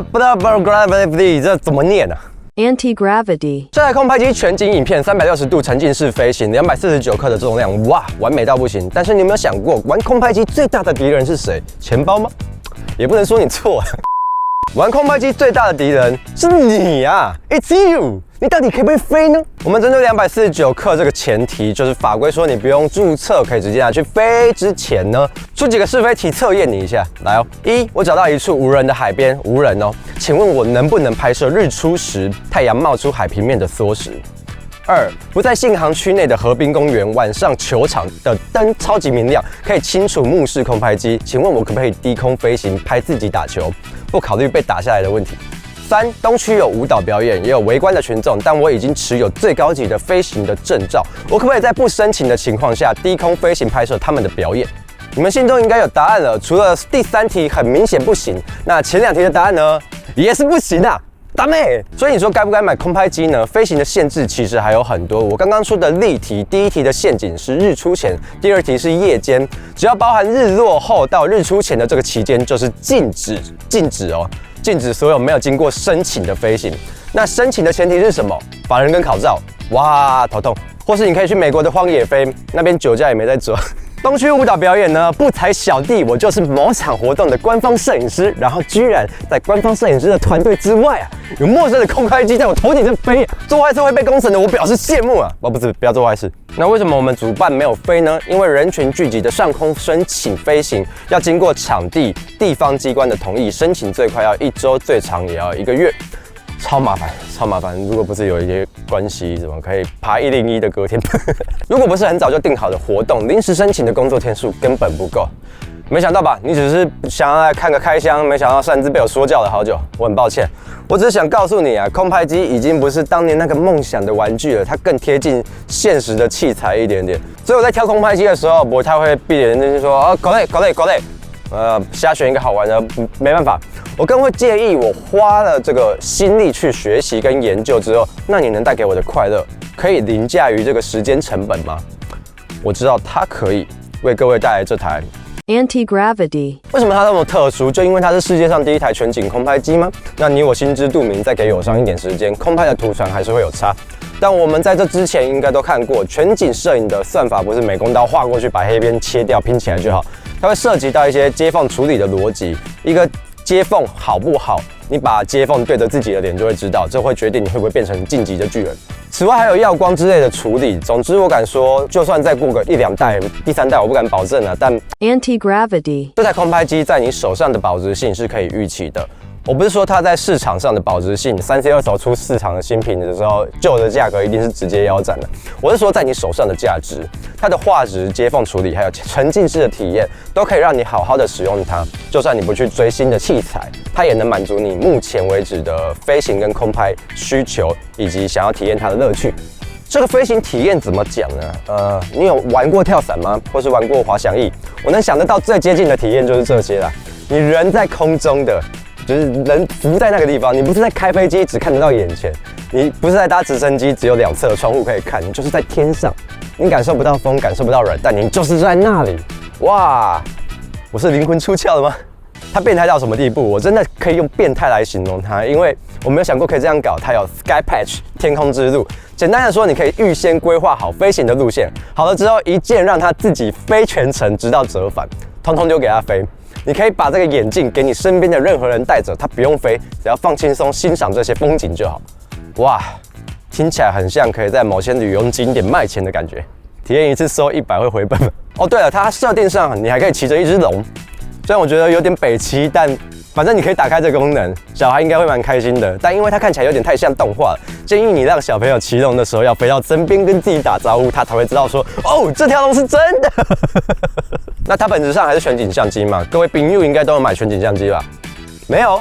不知道 gravity 這怎麼念啊 ？Anti-gravity。這台空拍機全景影片360度沉浸式飛行，249克的重量，哇，完美到不行。但是你有没有想過，玩空拍機最大的敌人是誰？錢包嗎？也不能說你錯啊。玩空拍機最大的敵人是你啊 ，It's you。你到底可不可以飛呢？我們針對249克这個前提，就是法規說你不用註冊，可以直接拿去飛之前呢，出幾個是非題測驗你一下。來哦，一，我找到一處無人的海邊，無人哦，請問我能不能拍攝日出時太陽冒出海平面的縮時？二，不在信航區內的河濱公園，晚上球場的燈超級明亮，可以清楚目視空拍機，請問我可不可以低空飛行拍自己打球，不考慮被打下來的問題？三，東區有舞蹈表演，也有圍觀的群眾，但我已經持有最高級的飛行的證照，我可不可以在不申請的情況下低空飛行拍攝他們的表演？你們心中應該有答案了，除了第3題很明顯不行，那前2題的答案呢，也是不行啊。大妹，所以你說該不該買空拍機呢？飛行的限制其實還有很多。我剛剛說的例題，第1題的陷阱是日出前，第2題是夜間，只要包含日落後到日出前的这個期間，就是禁止哦，禁止所有沒有經過申請的飛行。那申請的前提是什麼？法人跟考照。哇，頭痛。或是你可以去美國的荒野飛，那邊酒駕也沒在做。東區舞蹈表演呢，不才小弟，我就是某場活動的官方攝影師，然後居然在官方攝影師的團隊之外啊，有陌生的空拍機在我頭頂上飛，做壞事會被公審的，我表示羨慕啊！不是，不要做壞事。那為什麼我們主辦沒有飛呢？因為人群聚集的上空申請飛行要經過場地、地方機關的同意，申請最快要1周，最長也要1個月。超麻煩，超麻煩！如果不是有一些關係，怎麼可以爬101的隔天？如果不是很早就定好的活動，臨時申請的工作天數根本不夠。沒想到吧？你只是想要來看個開箱，沒想到擅自被我說教了好久。我很抱歉，我只是想告訴你啊，空拍機已經不是當年那個夢想的玩具了，它更貼近現實的器材一點點。所以我在挑空拍機的時候，不太會閉眼睛說啊，搞累。瞎選一個好玩的，沒辦法。我更會介意我花了這個心力去學習跟研究之後，那你能帶給我的快樂，可以凌駕於這個時間成本嗎？我知道它可以為各位帶來這台 Anti-gravity。為什麼它那麼特殊？就因為它是世界上第一台全景空拍機嗎？那你我心知肚明，再給友商一點時間，空拍的圖傳還是會有差。但我們在這之前應該都看過，全景攝影的算法不是美工刀劃過去把黑邊切掉拼起來就好，它會涉及到一些接縫處理的邏輯。一個接縫好不好，你把接縫對着自己的臉就會知道，這會決定你會不會變成晉級的巨人。此外還有耀光之類的處理。總之我敢說，就算再過個1、2代，第3代我不敢保證啊，但 Anti-gravity 這台空拍機在你手上的保值性是可以預期的。我不是說它在市場上的保值性，3C 二手出市场的新品的時候，舊的價格一定是直接腰斬的。我是說在你手上的價值，它的畫質、接縫處理，還有沉浸式的體驗，都可以讓你好好的使用它。就算你不去追新的器材，它也能滿足你目前為止的飛行跟空拍需求，以及想要體驗它的樂趣。這個飛行體驗怎麼講呢？你有玩過跳傘嗎？或是玩過滑翔翼？我能想得到最接近的體驗就是這些啦。你人在空中的。就是人浮在那個地方，你不是在開飛機只看得到眼前，你不是在搭直升機只有2側的窗戶可以看，你就是在天上，你感受不到風，感受不到人，但你就是在那裡。哇，我是靈魂出竅了嗎？它變態到什麼地步？我真的可以用變態來形容它，因為我沒有想過可以這樣搞。它有 Sky Patch 天空之路，簡單的說，你可以預先規劃好飛行的路線，好了之後一鍵讓它自己飛全程，直到折返，通通丟給它飛。你可以把這個眼鏡給你身邊的任何人戴着，他不用飛，只要放輕鬆欣賞這些風景就好。哇，聽起來很像可以在某些旅遊景點賣錢的感覺。體驗一次收100會回本嗎？哦，對了，它設定上你還可以騎着一隻龍，雖然我覺得有點北七，但反正你可以打開這個功能，小孩應該會蠻開心的。但因為它看起來有點太像動畫了，建議你讓小朋友騎龍的時候要飛到身邊跟自己打招呼，他才會知道說，哦，這條龍是真的。那它本質上還是全景相機嘛？各位朋友應該都有買全景相機吧？沒有？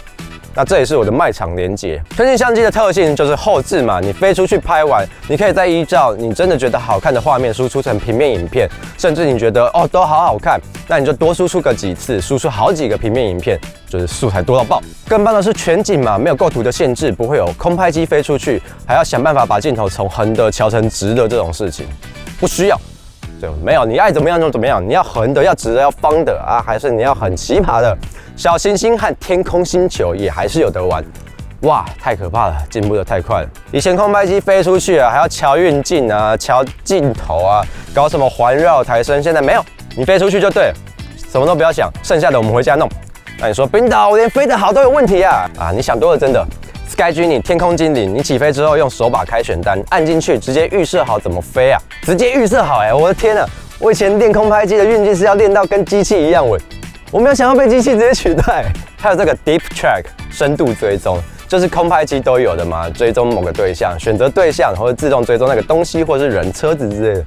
那這也是我的賣場連結。全景相機的特性就是後製嘛，你飛出去拍完，你可以再依照你真的覺得好看的畫面輸出成平面影片，甚至你覺得哦都好好看，那你就多輸出個幾次，輸出好幾個平面影片，就是素材多到爆。更棒的是全景嘛，沒有構圖的限制，不會有空拍機飛出去還要想辦法把鏡頭從橫的調成直的這種事情，不需要。没有，你愛怎麼樣就怎麼樣。你要橫的，要直的，要方的啊，還是你要很奇葩的？小行星和天空星球也還是有得玩。哇，太可怕了，進步得太快了。以前空拍機飛出去啊，還要瞧運鏡啊，瞧鏡頭啊，搞什麼環繞抬升，現在沒有，你飛出去就對了，什麼都不要想，剩下的我們回家弄。那你說冰島，我連飛得好都有問題啊？你想多了，真的。Sky Genie 天空精靈，你起飛之後用手把開選單，按進去直接預設好怎麼飛啊，直接預設好我的天啊！我以前練空拍機的運鏡是要練到跟機器一樣穩，我沒有想要被機器直接取代。還有這個 Deep Track 深度追蹤。就是空拍機都有的嘛，追蹤某個對象，選擇對象或者自動追蹤那個東西或是人、車子之類的。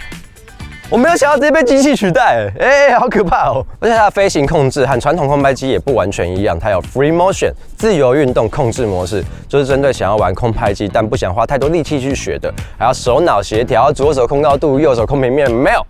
我沒有想要直接被機器取代，好可怕哦！而且它的飛行控制和傳統空拍機也不完全一樣，它有 Free Motion 自由運動控制模式，就是針對想要玩空拍機但不想花太多力氣去學的，還要手腦協調，左手控高度，右手控平面，沒有。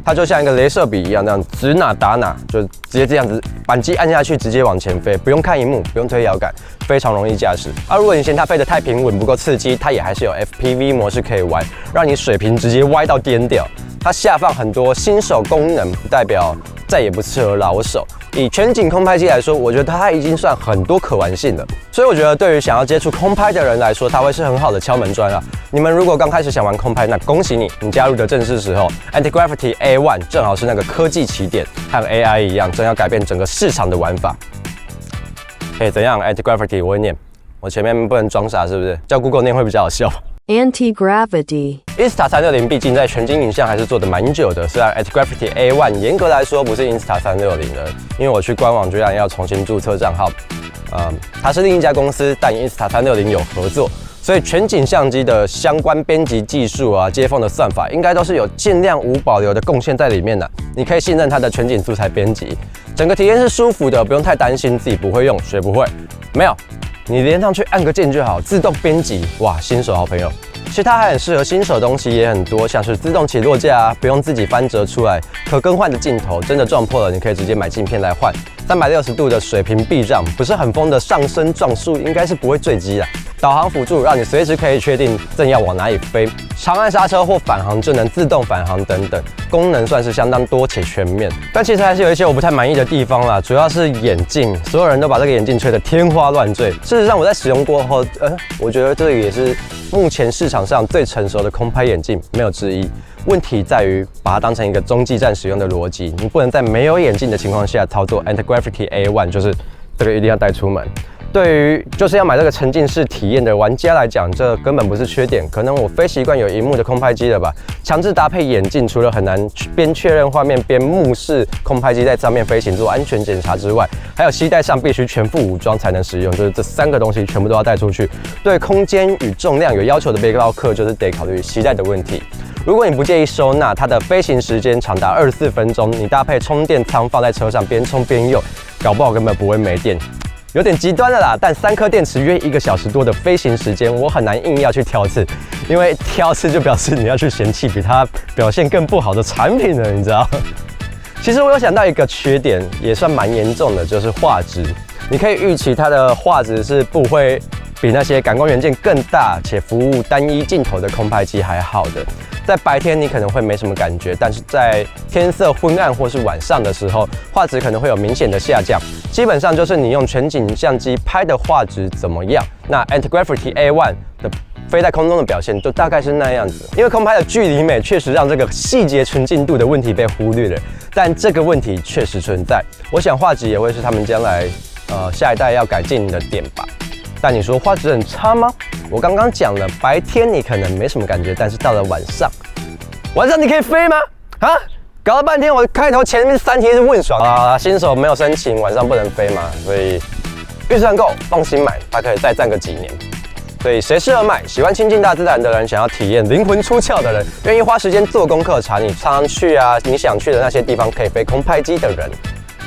它就像一個雷射筆一樣，那樣指哪打哪，就直接這樣子，扳機按下去直接往前飛，不用看熒幕，不用推搖桿，非常容易駕駛。如果你嫌它飛得太平穩不夠刺激，它也還是有 FPV 模式可以玩，讓你水平直接歪到顛掉。它下放很多新手功能，不代表再也不適合老手。以全景空拍机來說，我覺得它已經算很多可玩性了。所以我觉得对於想要接觸空拍的人来說，它会是很好的敲门磚啊。你們如果剛開始想玩空拍，那恭喜你，你加入的正是時候。Antigravity A1 正好是那個科技起點，和 AI 一樣，正要改变整個市場的玩法。怎樣 ？Antigravity 我會念，我前面不能裝傻，是不是？叫 Google 念會比較好笑。Antigravity。Insta360畢竟在全景影像還是做得蠻久的，雖然 Antigravity A1 嚴格來說不是 Insta360的，因為我去官網居然要重新註冊賬號。它是另一家公司，但 Insta360 有合作，所以全景相機的相關編輯技術啊、接縫的算法，應該都是有盡量無保留的貢獻在裡面的。你可以信任它的全景素材編輯，整個體驗是舒服的，不用太擔心自己不會用、學不會。沒有。你連上去按個鍵就好，自动編輯，哇，新手好朋友。其實它還很適合新手，東西也很多，像是自動起落架啊，不用自己翻折出來，可更換的鏡頭，真的撞破了，你可以直接買鏡片來換。360度的水平避障，不是很瘋的上升撞樹，應該是不會墜機的。導航輔助，讓你隨時可以確定正要往哪裡飛。長按剎車或返航就能自動返航等等，功能算是相當多且全面。但其實還是有一些我不太滿意的地方啦，主要是眼鏡，所有人都把這個眼鏡吹得天花亂墜。事實上，我在使用過後，我覺得這也是目前市場上最成熟的空拍眼鏡，沒有之一。問題在於把它當成一個中繼站使用的邏輯，你不能在沒有眼鏡的情況下操作 Antigravity A1，就是這個一定要帶出門。對於就是要買這個沉浸式體驗的玩家來講，這根本不是缺點。可能我非習慣有熒幕的空拍機了吧？強制搭配眼鏡，除了很難邊確認畫面邊目視空拍機在上面飛行做安全檢查之外，還有攜帶上必須全副武裝才能使用，就是這3個東西全部都要帶出去。對空間與重量有要求的背包客，就是得考慮攜帶的問題。如果你不介意收納，它的飛行時間長達24分鐘，你搭配充電倉放在車上邊充邊用，搞不好根本不會沒電。有點極端了啦，但3顆電池約1個小時多的飛行時間，我很難硬要去挑刺，因為挑刺就表示你要去嫌棄比它表現更不好的產品了，你知道？其實我有想到一個缺點，也算蠻嚴重的，就是畫質。你可以預期它的畫質是不會比那些感光元件更大且服務單一鏡頭的空拍機還好的。在白天你可能會沒什麼感覺，但是在天色昏暗或是晚上的时候，畫質可能會有明顯的下降。基本上就是你用全景相機拍的畫質怎麼樣，那 Antigravity A1 的飛在空中的表現就大概是那樣子。因為空拍的距離美確實讓這個細節純淨度的問題被忽略了，但這個問題確實存在。我想畫質也會是他們將來下一代要改進的點吧。但你說畫質很差嗎？我剛剛講了，白天你可能沒什麼感覺，但是到了晚上你可以飛嗎？啊？搞了半天，我開頭前面3題是問爽啊，新手沒有申請，晚上不能飛嘛，所以預算夠，放心買，它可以再戰個幾年。所以誰適合買？喜歡親近大自然的人，想要體驗靈魂出竅的人，願意花時間做功課，查你常常去啊，你想去的那些地方可以飛空拍機的人，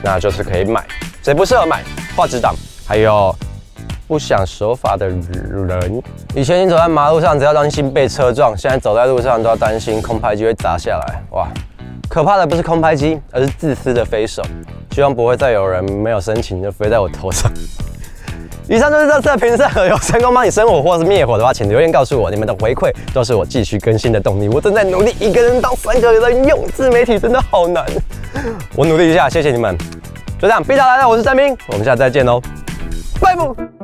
那就是可以買。誰不適合買？畫質黨，還有不想守法的人。以前你走在馬路上，只要擔心被車撞，現在走在路上都要擔心空拍機會砸下來。哇，可怕的不是空拍機，而是自私的飛手。希望不會再有人沒有申請就飛在我頭上。以上就是這次的評測，有成功幫你生火或是滅火的話，請留言告訴我，你們的回饋都是我繼續更新的動力。我正在努力，一個人當3個人用，自媒體真的好難。我努力一下，謝謝你們。就這樣，必達來了，我是詹斌，我們下次再見嘍，拜拜。